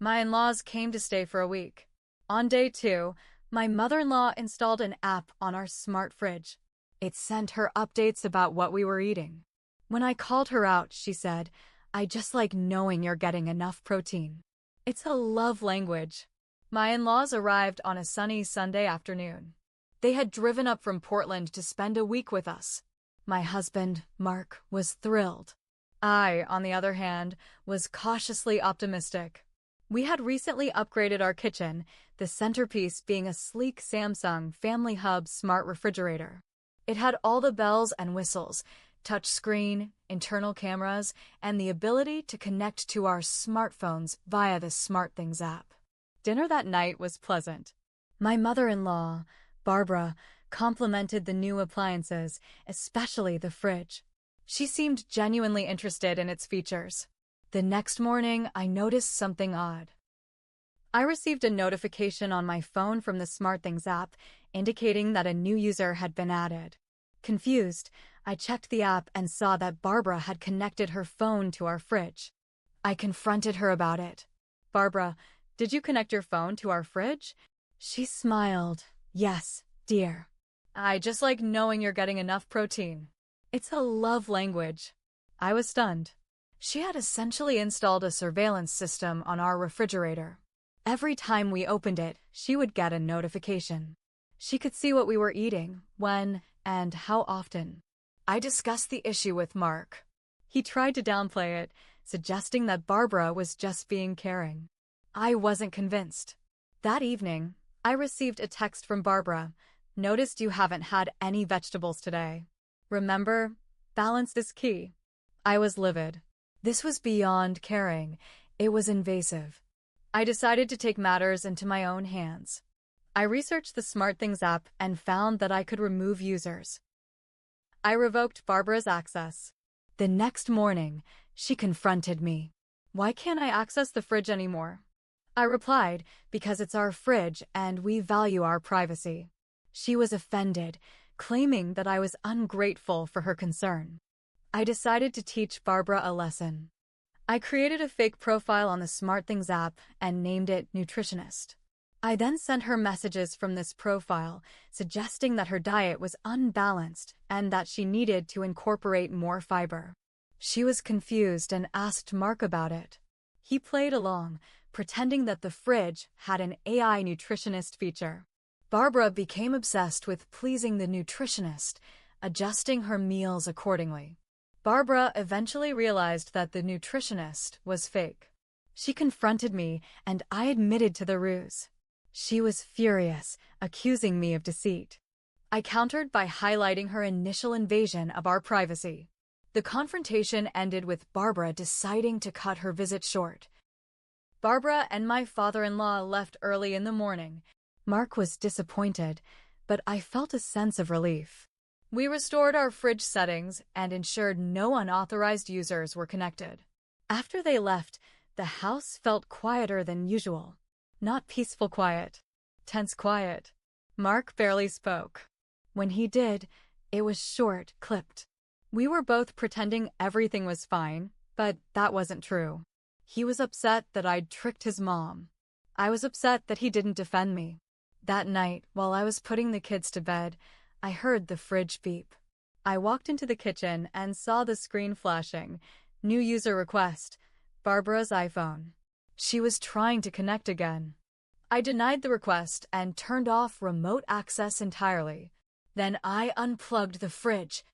My in-laws came to stay for a week. On day 2, my mother-in-law installed an app on our smart fridge. It sent her updates about what we were eating. When I called her out, she said, "I just like knowing you're getting enough protein." It's a love language. My in-laws arrived on a sunny Sunday afternoon. They had driven up from Portland to spend a week with us. My husband, Mark, was thrilled. I, on the other hand, was cautiously optimistic. We had recently upgraded our kitchen, the centerpiece being a sleek Samsung Family Hub smart refrigerator. It had all the bells and whistles, touch screen, internal cameras, and the ability to connect to our smartphones via the SmartThings app. Dinner that night was pleasant. My mother-in-law, Barbara, complimented the new appliances, especially the fridge. She seemed genuinely interested in its features. The next morning, I noticed something odd. I received a notification on my phone from the SmartThings app indicating that a new user had been added. Confused, I checked the app and saw that Barbara had connected her phone to our fridge. I confronted her about it. "Barbara, did you connect your phone to our fridge?" She smiled. "Yes, dear. I just like knowing you're getting enough protein." It's a love language. I was stunned. She had essentially installed a surveillance system on our refrigerator. Every time we opened it, she would get a notification. She could see what we were eating, when, and how often. I discussed the issue with Mark. He tried to downplay it, suggesting that Barbara was just being caring. I wasn't convinced. That evening, I received a text from Barbara. "Noticed you haven't had any vegetables today. Remember, balance is key." I was livid. This was beyond caring. It was invasive. I decided to take matters into my own hands. I researched the SmartThings app and found that I could remove users. I revoked Barbara's access. The next morning, she confronted me. "Why can't I access the fridge anymore?" I replied, "Because it's our fridge and we value our privacy." She was offended, claiming that I was ungrateful for her concern. I decided to teach Barbara a lesson. I created a fake profile on the SmartThings app and named it Nutritionist. I then sent her messages from this profile, suggesting that her diet was unbalanced and that she needed to incorporate more fiber. She was confused and asked Mark about it. He played along, pretending that the fridge had an AI nutritionist feature. Barbara became obsessed with pleasing the nutritionist, adjusting her meals accordingly. Barbara eventually realized that the nutritionist was fake. She confronted me, and I admitted to the ruse. She was furious, accusing me of deceit. I countered by highlighting her initial invasion of our privacy. The confrontation ended with Barbara deciding to cut her visit short. Barbara and my father-in-law left early in the morning. Mark was disappointed, but I felt a sense of relief. We restored our fridge settings and ensured no unauthorized users were connected. After they left, the house felt quieter than usual. Not peaceful quiet, tense quiet. Mark barely spoke. When he did, it was short, clipped. We were both pretending everything was fine, but that wasn't true. He was upset that I'd tricked his mom. I was upset that he didn't defend me. That night, while I was putting the kids to bed, I heard the fridge beep. I walked into the kitchen and saw the screen flashing. New user request. Barbara's iPhone. She was trying to connect again. I denied the request and turned off remote access entirely. Then I unplugged the fridge.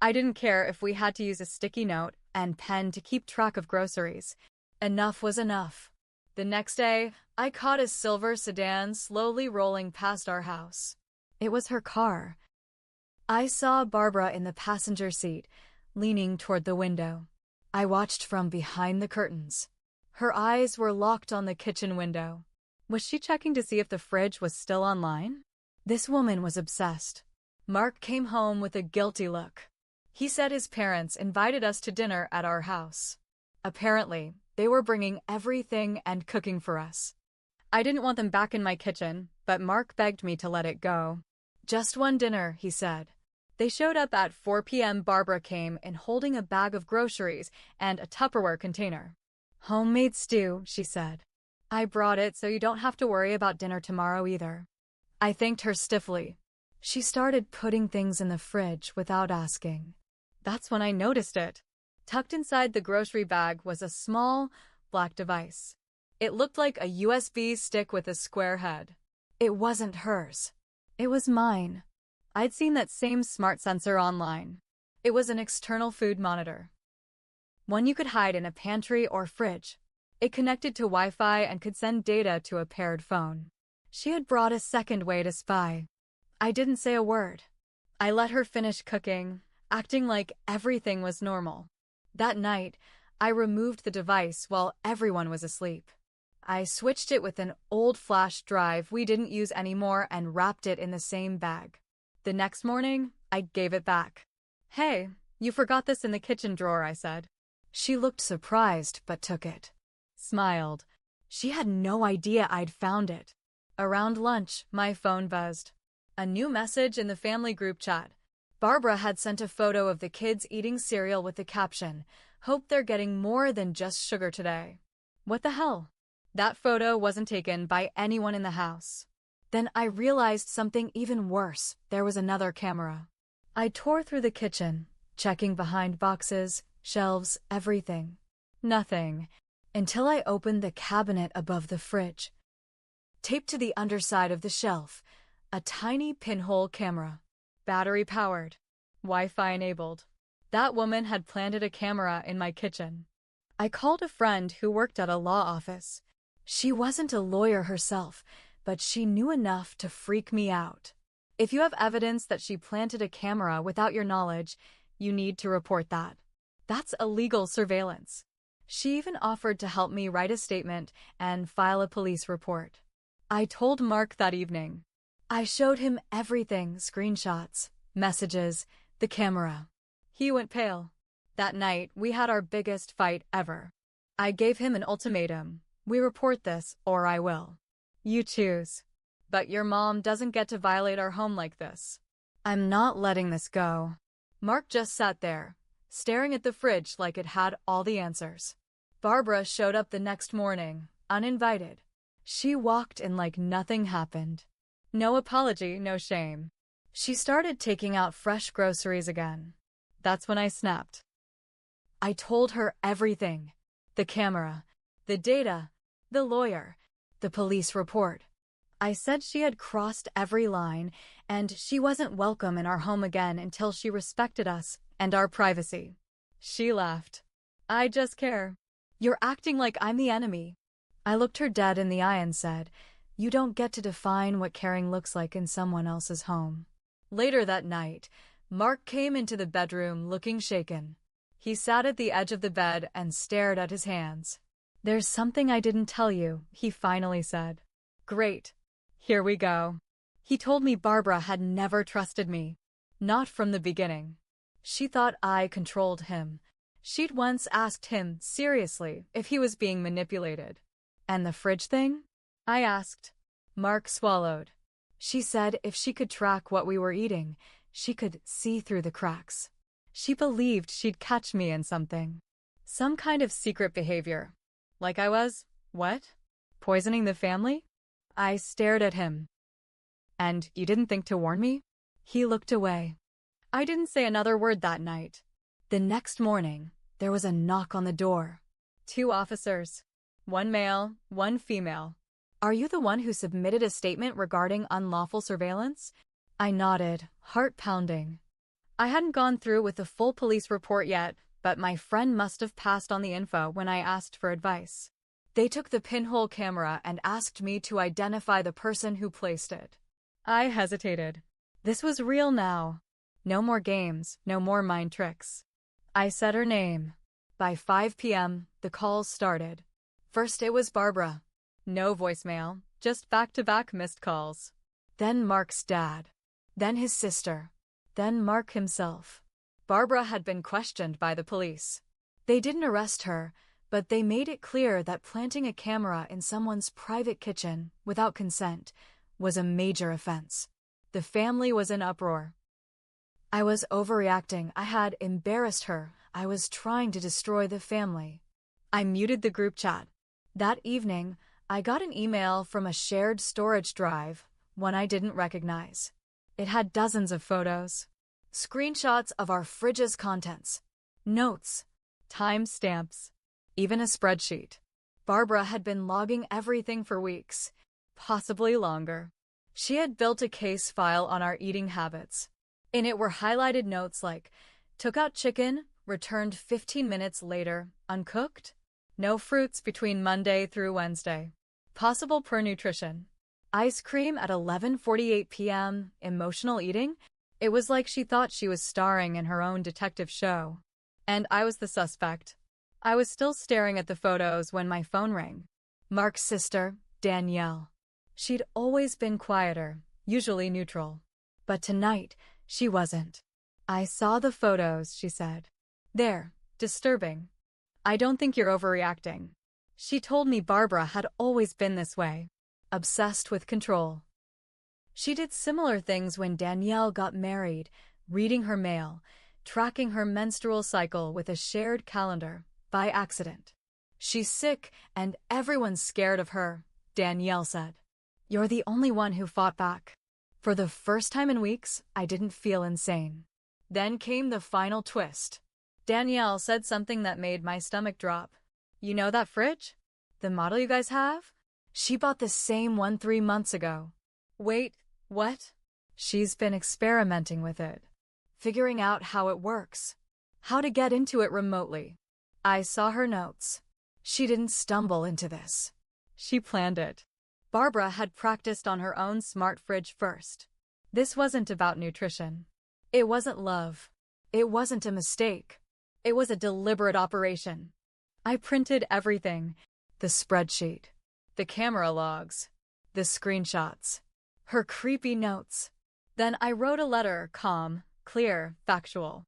I didn't care if we had to use a sticky note and pen to keep track of groceries. Enough was enough. The next day, I caught a silver sedan slowly rolling past our house. It was her car. I saw Barbara in the passenger seat, leaning toward the window. I watched from behind the curtains. Her eyes were locked on the kitchen window. Was she checking to see if the fridge was still online? This woman was obsessed. Mark came home with a guilty look. He said his parents invited us to dinner at our house. Apparently, they were bringing everything and cooking for us. I didn't want them back in my kitchen, but Mark begged me to let it go. "Just one dinner," he said. They showed up at 4 p.m. Barbara came in holding a bag of groceries and a Tupperware container. "Homemade stew," she said. I brought it so you don't have to worry about dinner tomorrow either. I thanked her stiffly. She started putting things in the fridge without asking. That's when I noticed it. Tucked inside the grocery bag was a small, black device. It looked like a USB stick with a square head. It wasn't hers. It was mine. I'd seen that same smart sensor online. It was an external food monitor. One you could hide in a pantry or fridge. It connected to Wi-Fi and could send data to a paired phone. She had brought a second way to spy. I didn't say a word. I let her finish cooking, acting like everything was normal. That night, I removed the device while everyone was asleep. I switched it with an old flash drive we didn't use anymore and wrapped it in the same bag. The next morning, I gave it back. "Hey, you forgot this in the kitchen drawer," I said. She looked surprised but took it. Smiled. She had no idea I'd found it. Around lunch, my phone buzzed. A new message in the family group chat. Barbara had sent a photo of the kids eating cereal with the caption, "Hope they're getting more than just sugar today." What the hell? That photo wasn't taken by anyone in the house. Then I realized something even worse. There was another camera. I tore through the kitchen, checking behind boxes, shelves, everything. Nothing. Until I opened the cabinet above the fridge. Taped to the underside of the shelf, a tiny pinhole camera. Battery-powered. Wi-Fi enabled. That woman had planted a camera in my kitchen. I called a friend who worked at a law office. She wasn't a lawyer herself, but she knew enough to freak me out. If you have evidence that she planted a camera without your knowledge, you need to report that. That's illegal surveillance. She even offered to help me write a statement and file a police report. I told Mark that evening. I showed him everything, screenshots, messages, the camera. He went pale. That night, we had our biggest fight ever. I gave him an ultimatum. We report this, or I will. You choose. But your mom doesn't get to violate our home like this. I'm not letting this go. Mark just sat there, staring at the fridge like it had all the answers. Barbara showed up the next morning, uninvited. She walked in like nothing happened. No apology, no shame. She started taking out fresh groceries again. That's when I snapped. I told her everything. The camera, the data, the lawyer, the police report. I said she had crossed every line, and she wasn't welcome in our home again until she respected us and our privacy. She laughed. I just care. You're acting like I'm the enemy. I looked her dead in the eye and said, "You don't get to define what caring looks like in someone else's home." Later that night, Mark came into the bedroom looking shaken. He sat at the edge of the bed and stared at his hands. "There's something I didn't tell you," he finally said. "Great. Here we go." He told me Barbara had never trusted me. Not from the beginning. She thought I controlled him. She'd once asked him, seriously, if he was being manipulated. And the fridge thing? I asked. Mark swallowed. She said if she could track what we were eating, she could see through the cracks. She believed she'd catch me in something. Some kind of secret behavior. Like I was, what? Poisoning the family? I stared at him. "And you didn't think to warn me?" He looked away. I didn't say another word that night. The next morning, there was a knock on the door. 2 officers. 1 male, 1 female. "Are you the one who submitted a statement regarding unlawful surveillance?" I nodded, heart pounding. I hadn't gone through with the full police report yet, but my friend must have passed on the info when I asked for advice. They took the pinhole camera and asked me to identify the person who placed it. I hesitated. This was real now. No more games, no more mind tricks. I said her name. By 5 p.m., the calls started. First it was Barbara. No voicemail, just back-to-back missed calls. Then Mark's dad. Then his sister. Then Mark himself. Barbara had been questioned by the police. They didn't arrest her, but they made it clear that planting a camera in someone's private kitchen without consent was a major offense. The family was in uproar. I was overreacting. I had embarrassed her. I was trying to destroy the family. I muted the group chat. That evening, I got an email from a shared storage drive, one I didn't recognize. It had dozens of photos, screenshots of our fridge's contents, notes, timestamps, even a spreadsheet. Barbara had been logging everything for weeks, possibly longer. She had built a case file on our eating habits. In it were highlighted notes like, took out chicken, returned 15 minutes later, uncooked, no fruits between Monday through Wednesday, possible poor nutrition, ice cream at 11:48 p.m., emotional eating. It was like she thought she was starring in her own detective show. And I was the suspect. I was still staring at the photos when my phone rang. Mark's sister, Danielle. She'd always been quieter, usually neutral. But tonight, she wasn't. I saw the photos, she said. They're disturbing. I don't think you're overreacting. She told me Barbara had always been this way, obsessed with control. She did similar things when Danielle got married, reading her mail, tracking her menstrual cycle with a shared calendar, by accident. She's sick and everyone's scared of her, Danielle said. You're the only one who fought back. For the first time in weeks, I didn't feel insane. Then came the final twist. Danielle said something that made my stomach drop. You know that fridge? The model you guys have? She bought the same one 3 months ago. Wait, what? She's been experimenting with it, figuring out how it works, how to get into it remotely. I saw her notes. She didn't stumble into this. She planned it. Barbara had practiced on her own smart fridge first. This wasn't about nutrition. It wasn't love. It wasn't a mistake. It was a deliberate operation. I printed everything. The spreadsheet, the camera logs, the screenshots, her creepy notes. Then I wrote a letter, calm, clear, factual.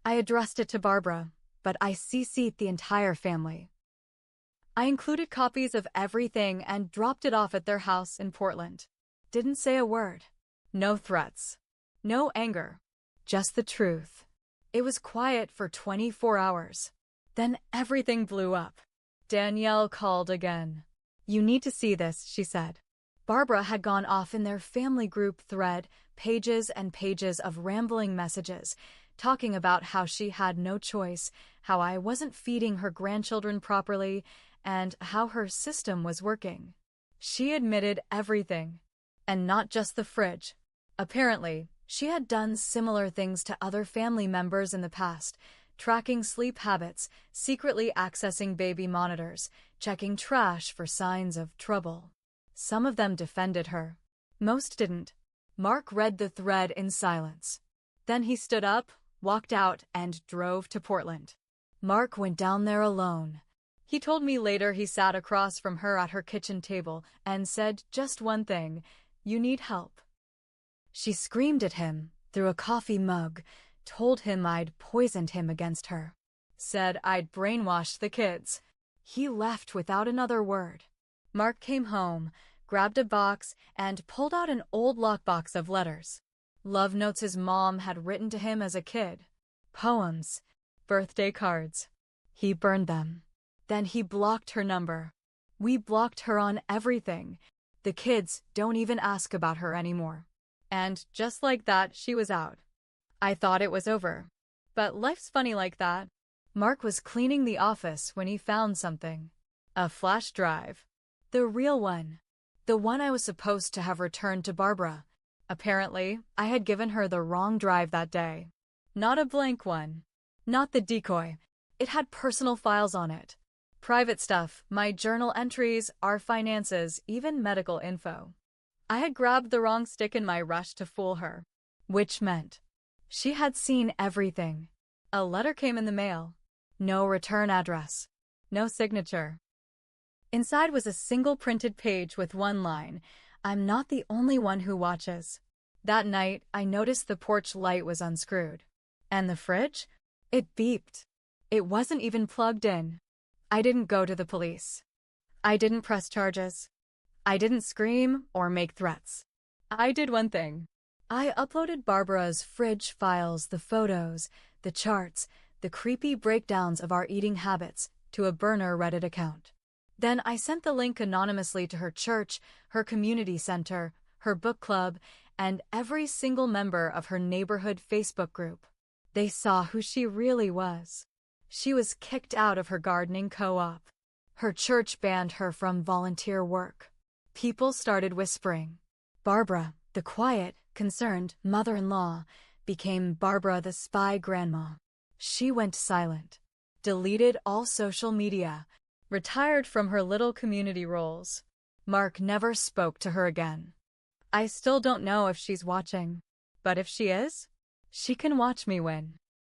I addressed it to Barbara, but I CC'd the entire family. I included copies of everything and dropped it off at their house in Portland. Didn't say a word. No threats. No anger. Just the truth. It was quiet for 24 hours. Then everything blew up. Danielle called again. You need to see this, she said. Barbara had gone off in their family group thread, pages and pages of rambling messages, talking about how she had no choice, how I wasn't feeding her grandchildren properly, and how her system was working. She admitted everything, and not just the fridge. Apparently, she had done similar things to other family members in the past, tracking sleep habits, secretly accessing baby monitors, checking trash for signs of trouble. Some of them defended her. Most didn't. Mark read the thread in silence. Then he stood up, walked out, and drove to Portland. Mark went down there alone. He told me later he sat across from her at her kitchen table and said just one thing, you need help. She screamed at him through a coffee mug, told him I'd poisoned him against her, said I'd brainwashed the kids. He left without another word. Mark came home, grabbed a box, and pulled out an old lockbox of letters. Love notes his mom had written to him as a kid. Poems, birthday cards. He burned them. Then he blocked her number. We blocked her on everything. The kids don't even ask about her anymore. And just like that, she was out. I thought it was over. But life's funny like that. Mark was cleaning the office when he found something. A flash drive. The real one. The one I was supposed to have returned to Barbara. Apparently, I had given her the wrong drive that day. Not a blank one. Not the decoy. It had personal files on it. Private stuff, my journal entries, our finances, even medical info. I had grabbed the wrong stick in my rush to fool her. Which meant she had seen everything. A letter came in the mail. No return address. No signature. Inside was a single printed page with one line, I'm not the only one who watches. That night, I noticed the porch light was unscrewed. And the fridge? It beeped. It wasn't even plugged in. I didn't go to the police. I didn't press charges. I didn't scream or make threats. I did one thing. I uploaded Barbara's fridge files, the photos, the charts, the creepy breakdowns of our eating habits to a burner Reddit account. Then I sent the link anonymously to her church, her community center, her book club, and every single member of her neighborhood Facebook group. They saw who she really was. She was kicked out of her gardening co-op. Her church banned her from volunteer work. People started whispering. Barbara, the quiet, concerned mother-in-law, became Barbara the spy grandma. She went silent, deleted all social media, retired from her little community roles. Mark never spoke to her again. I still don't know if she's watching, but if she is, she can watch me win.